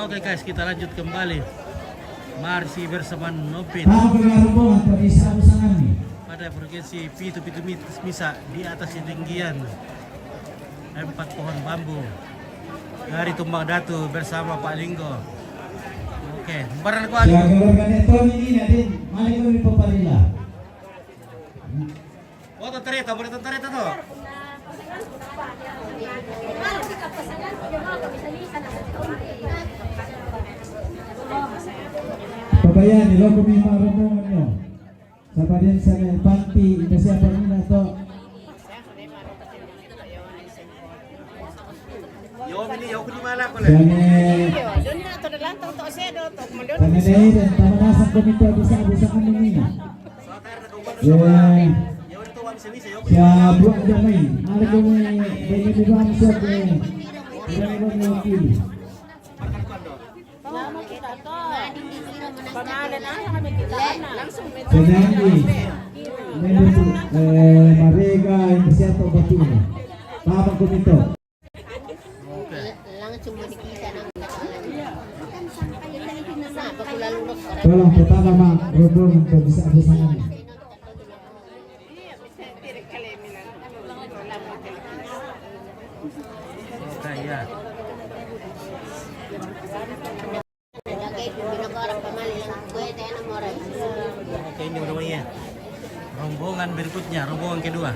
Oke guys, kita lanjut kembali. Masih bersama Nopin pada provinsi Pitu-Pitu Misa di atas ketinggian 4 pohon bambu dari Tumbang Datu bersama Pak Linggo. Oke, barang ko ali. Foto tarita, boleh tarita to. Pabayan, niloko may marunungan nyo. Sa padin sa panti, siapa nila to. Yo ko di mala ko Sana dahil ang pamanasan komite bisa kanina. Sa buwan damay, ala ko may binibiwan siya ko. Pinagawa niya wakil. Sedangkan Marega Indonesia Batuna, Babang Komito. Tolong pertama mak, rodong untuk bisa bersama. Ya. Oke, ini udah rombongan berikutnya, rombongan kedua.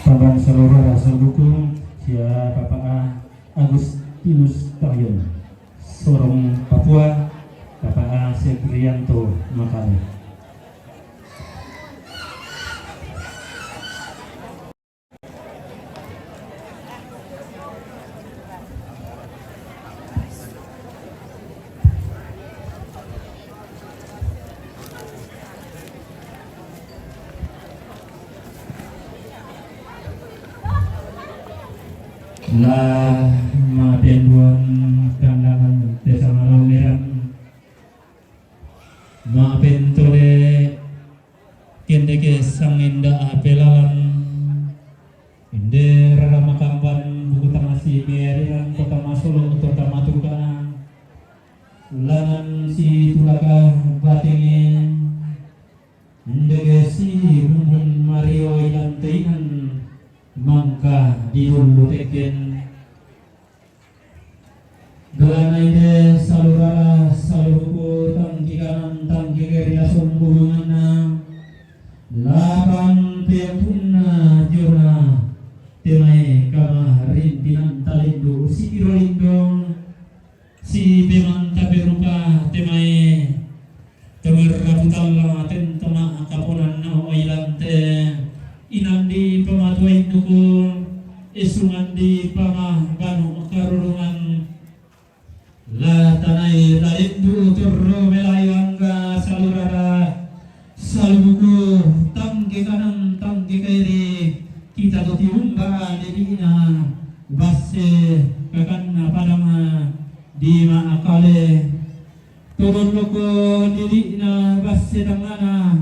Sahabat seluruh rasa dukung siapa Bapak Agustinus Tahyon Sorong Papua, Bapak Seprianto Makale. Lah madenduan kandangan desa Marauneran maafin tole kendeke sanginda apelalan inde rara makamban buku tamasi biarian kota masolo kota matuka lanan si tulaka batinge indege si rumun mario ilanteinan mangka di dulu teken Gelanai salurara saluruku tangki kanan tangki kiri sumbuhana lapan tempuna jona temai kama rintinan talindu si irolindong si biman tapi rupa temai temerraputalla tentama kaponan na oilante inandi pematuai dukun isungandi pamah banu karurungan la tanai la indu turro melayangga salurara salubuku tangke kanan tangke kiri kita totiumba dedina basse kakanna padama di maakale turun loko dedina basse dangana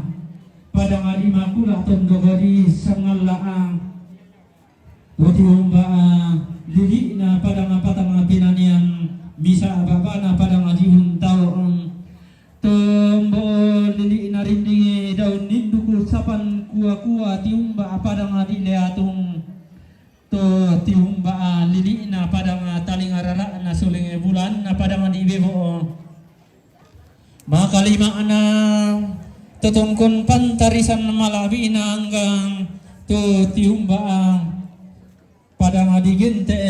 padang adi makulah tondogori sangallaang totiumba dedina padang patang pinanian bisa babana padang adihun taon tombo lili narindingi daun ninduku sapan kuah tiumba padang adi leatung to tiumba lili na padang taling arara na suling bulan na padang adi bebo maka lima ana tutungkun pantarisan malabi na hanggang to tiumba padang adi gente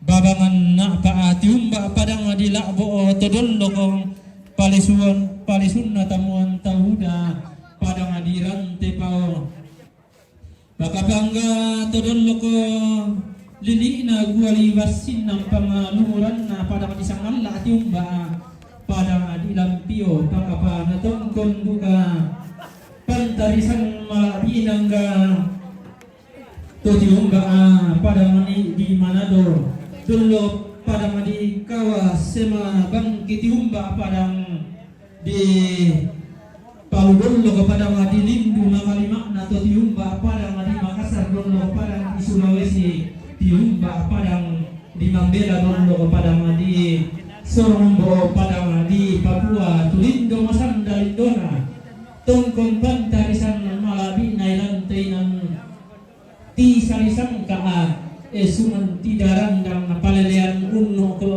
babangan na paatium ba padang adilakbo todon lokong palisun na tamuan tauda padang adiran tepao bakabangga todon loko lili na guali wasin ng pangaluran na padang isang Allah atium ba video pakapa na tungkon buka pantarisan malabinangga tujuhumba pada mani di Manado dulu pada mani kawa sema bangkitiumba padang di Paludolo kepada di Lindu Makalima na tujuhumba pada mani Makassar dulu pada di Sulawesi tiumba padang di Mambela dulu kepada di Sorombo pada di Papua Tulindo Masanda Lindona tungkong pantarisan malabi na ilantai ng ti salisang suman ti darandang napalelean uno ko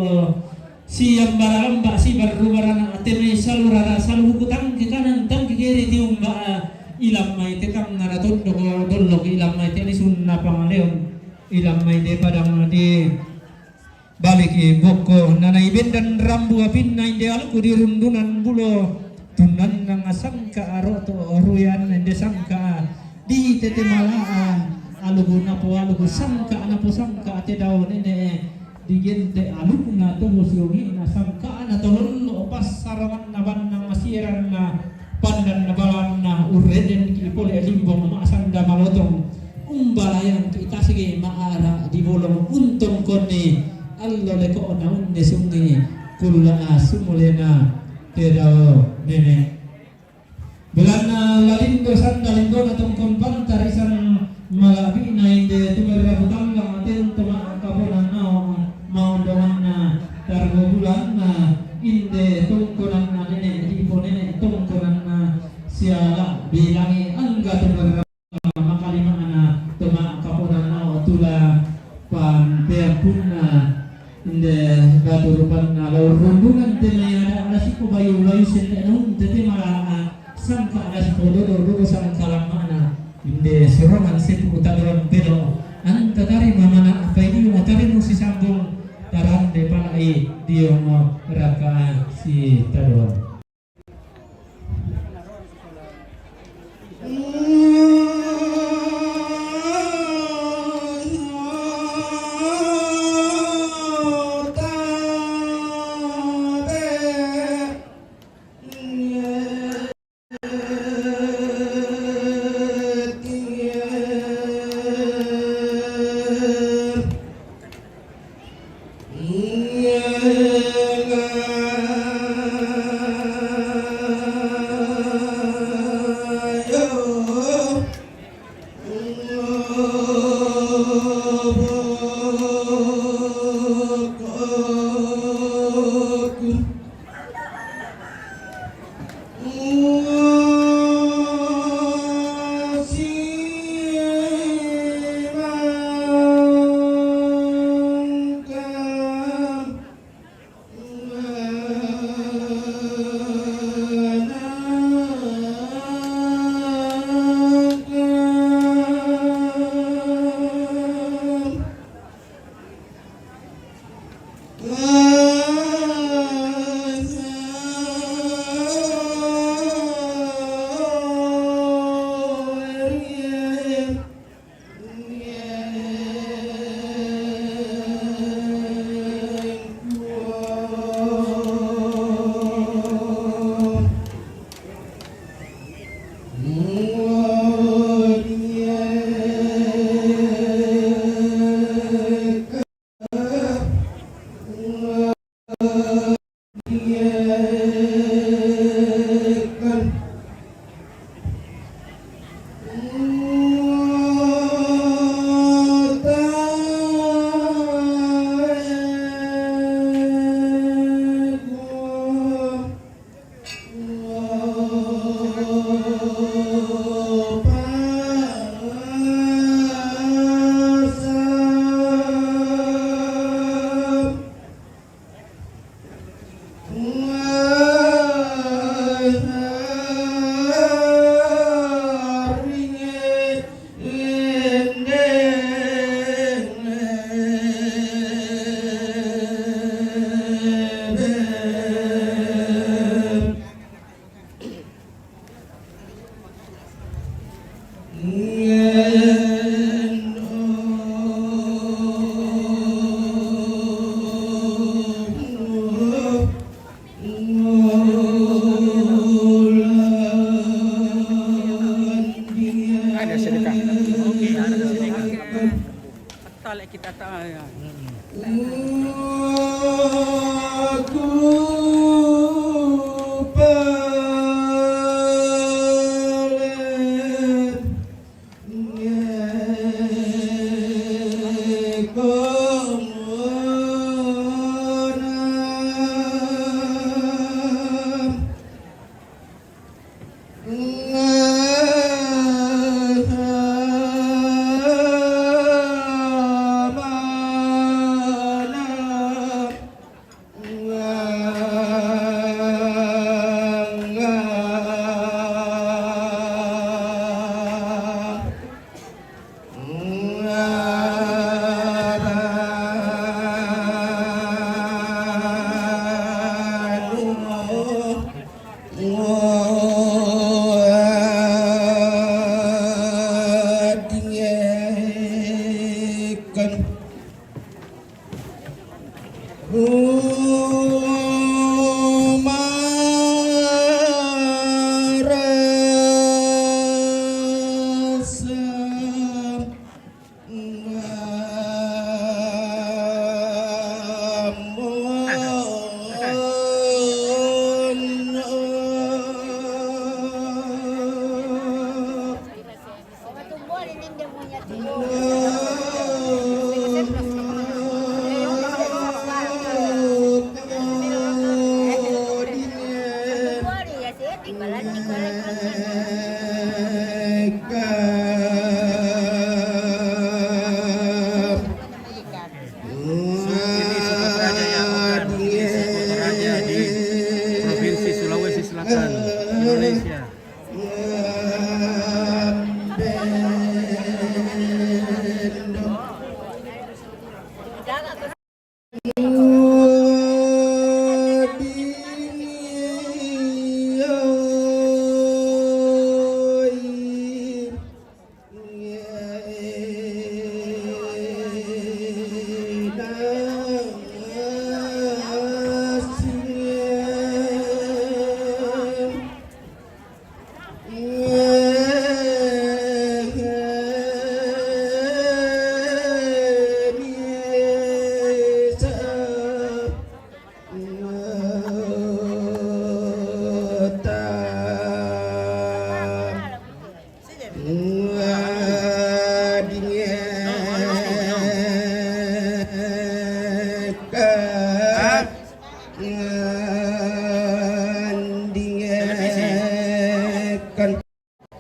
siyang baralamba si barubaran atene salurara salukutang kikanan tang kikiri ti umba ilam may tekang naratondo ko dolog ilam may tenisun na pangaleon ilam may de padang di balik boko nanay bendan rambu apin na inde alko di rundunan bulo tunan ng asangka aroto oruyan inde sangka di tetemalaan alugo na po alugo sangka na po sangka ate daw nene digente alugo na to musyugi na sangka na tolon pas sarawan na ban ng masiran na pandan na balan na ureden kipole limbong maasanda malotong umbalayan kita sige maara di bolong untong koni allo le ko na unde sungi kula sumulena tedao nene belana lalindo sandalindo na tungkong pantarisan malabi na inde tumira butang lang atin tuma kapunan na maundawan na targo bulan na inde tungkunan na nene tipo nene tungkunan na siya bilangi angga tumira makalima na tuma kapunan na tula pampeapun na inde baturupan na laur rundungan tenayana alasiku bayu sentenun tete marana sangka alas podo sangka lamana inde serongan sepu utadoran pedo anta tari mamana apaidi atari no si sambung taran de palai dio mo raka si tadoran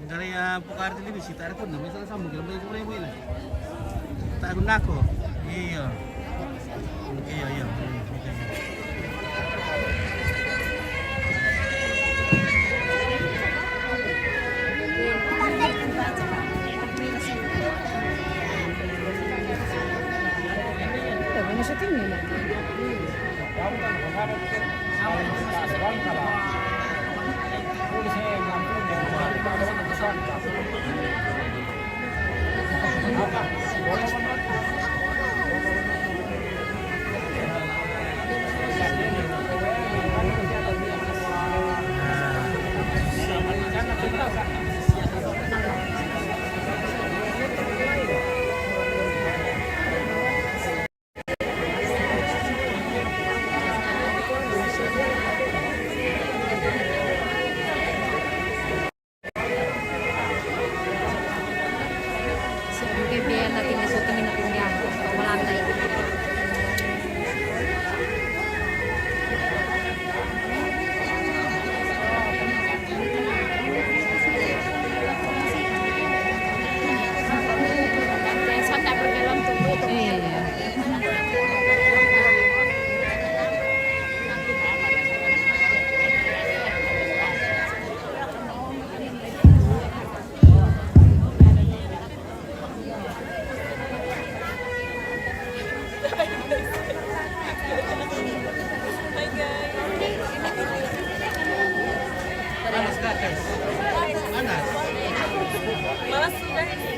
Dari Pokar televisi tarik pun, misalnya sambung kita boleh boleh. Tak guna aku. Iya. Iya iya. Biar natin may sutingin na kung yan. Malantay. Panas guys. Panas. Malas sudah ini.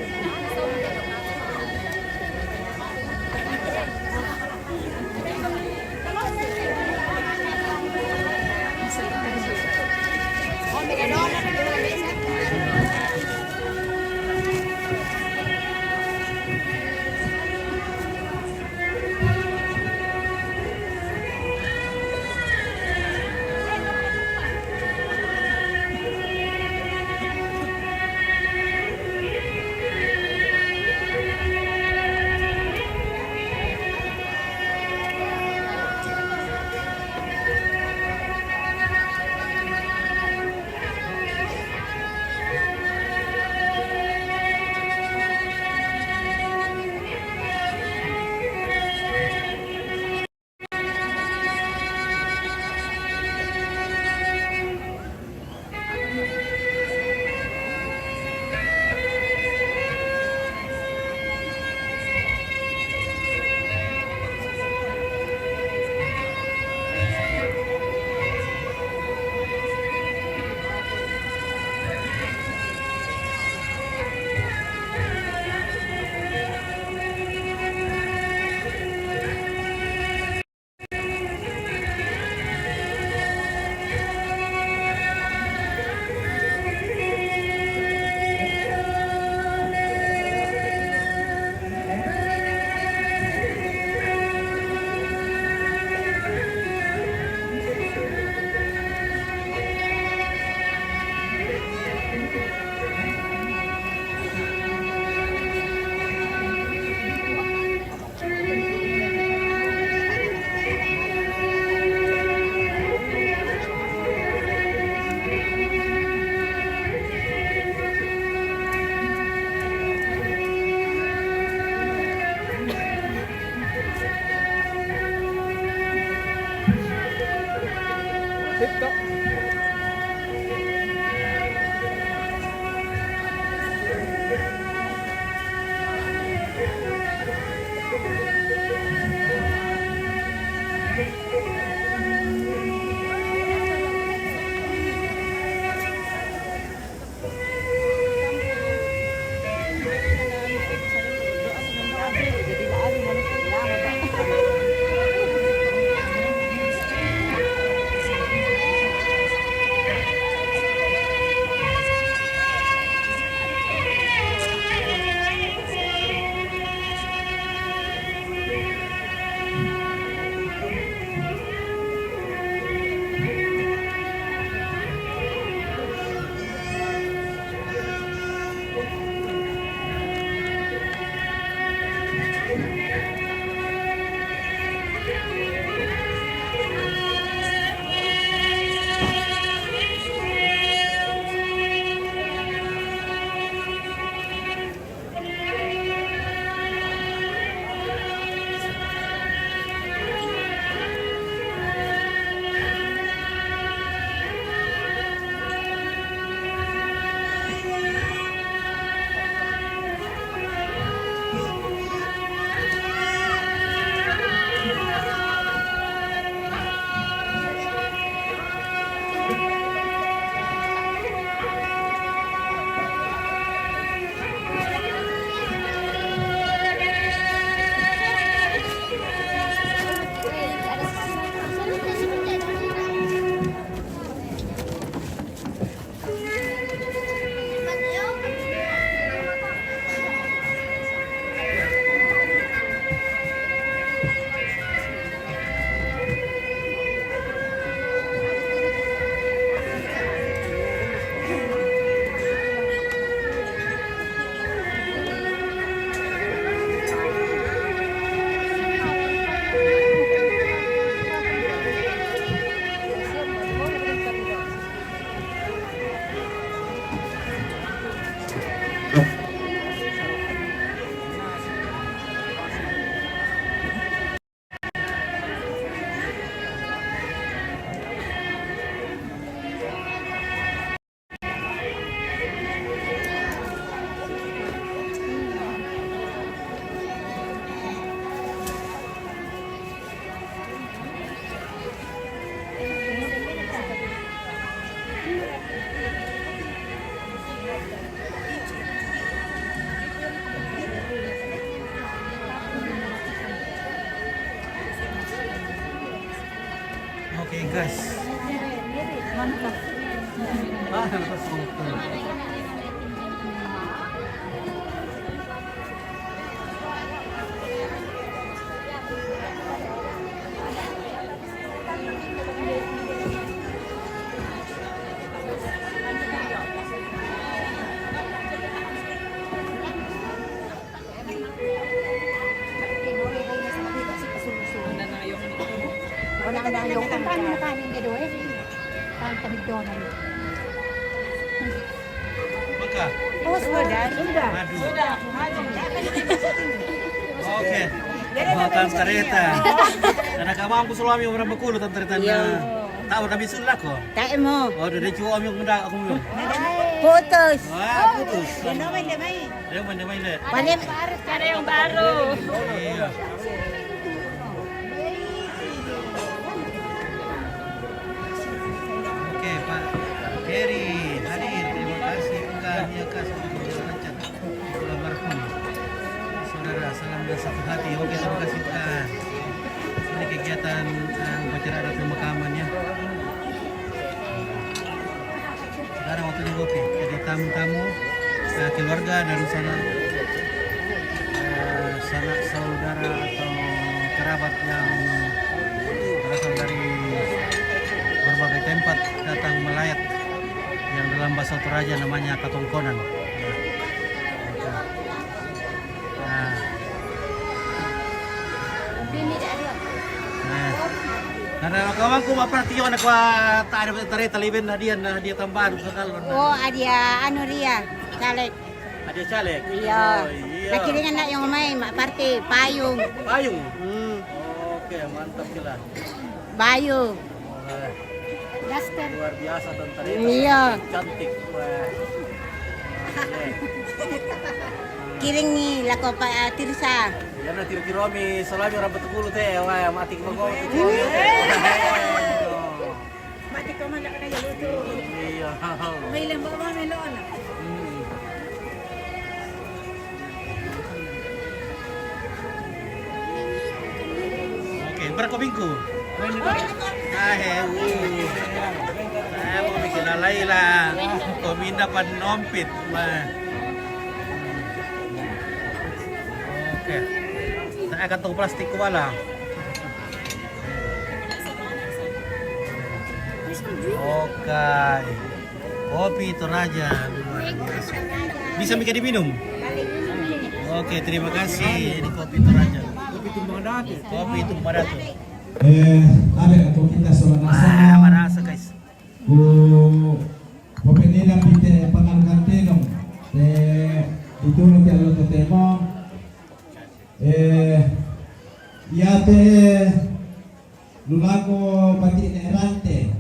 guys. Mantap. Betul. Wala ka na yung kanin dia doon. Kain kami doon. Maka. Oh, sudah. Madu. Oke. Buatan kareta. Dan kamang sulami orang Bengkulu tan kareta na. Tahu nabi sulak ko. Tak mo. Oh, dari cuam yung ndak aku yung. Putus. Wah, putus. Ano man damay? Dia main le. Palim. Ada yang baru. Iya. Oke, Pak Heri hadir. Terima kasih bukan ya kasih lancar. Almarhum. Saudara, salam dan satu hati. Oke, terima kasih bukan. Ini kegiatan upacara adat pemakamannya. Sekarang waktunya kopi. Jadi tamu-tamu keluarga dan sanak saudara atau kerabat yang berasal dari berbagai tempat datang melayat yang dalam bahasa Toraja namanya katongkonan. Nah, karena kawan ko maperhatiyo na kwa tari talibin na dia tambahan sa kalon. Oh, adia ano ria. Caleg. Ada caleg. Iya. Oh, iya. Nakiringan na yung may party payung. Payung. Hmm. Oke, mantap gila. Bayu. Wah, Daster. luar biasa tentara Iya. cantik. Wah. Kiring ni lako pa tirsa. Yan na tiro-tiro mi salami orang betul teh. Wah, mati ko go. Mati ko man na luto. Iya. May lang ba man meloon? Oke, berapa minggu? Saya mau bikin lalai lah. Kominda pan nompit. Oke. Saya akan tunggu plastik ke bala. Oke. Kopi Toraja luar biasa. Bisa bikin diminum? Oke, terima kasih. Ini kopi Toraja. Kopi Tumbang Datu. Abe ako kita sa Wah, manasa. marasa guys. Pagpinila pite pangalgantinong. Itulong ti alo temo. Yate lulago pati erante.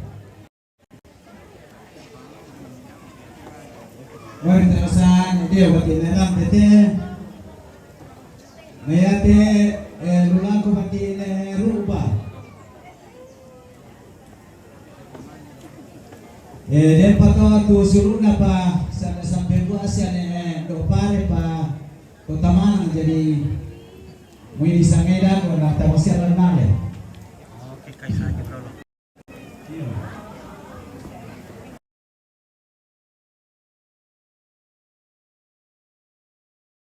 Wari terasan dia pati erante te. Mayate lulago pati ruba. Dan pato tu suruna pa sa sampai buas yan do pare pa utama jadi mui disangeda ko na tamosia nale.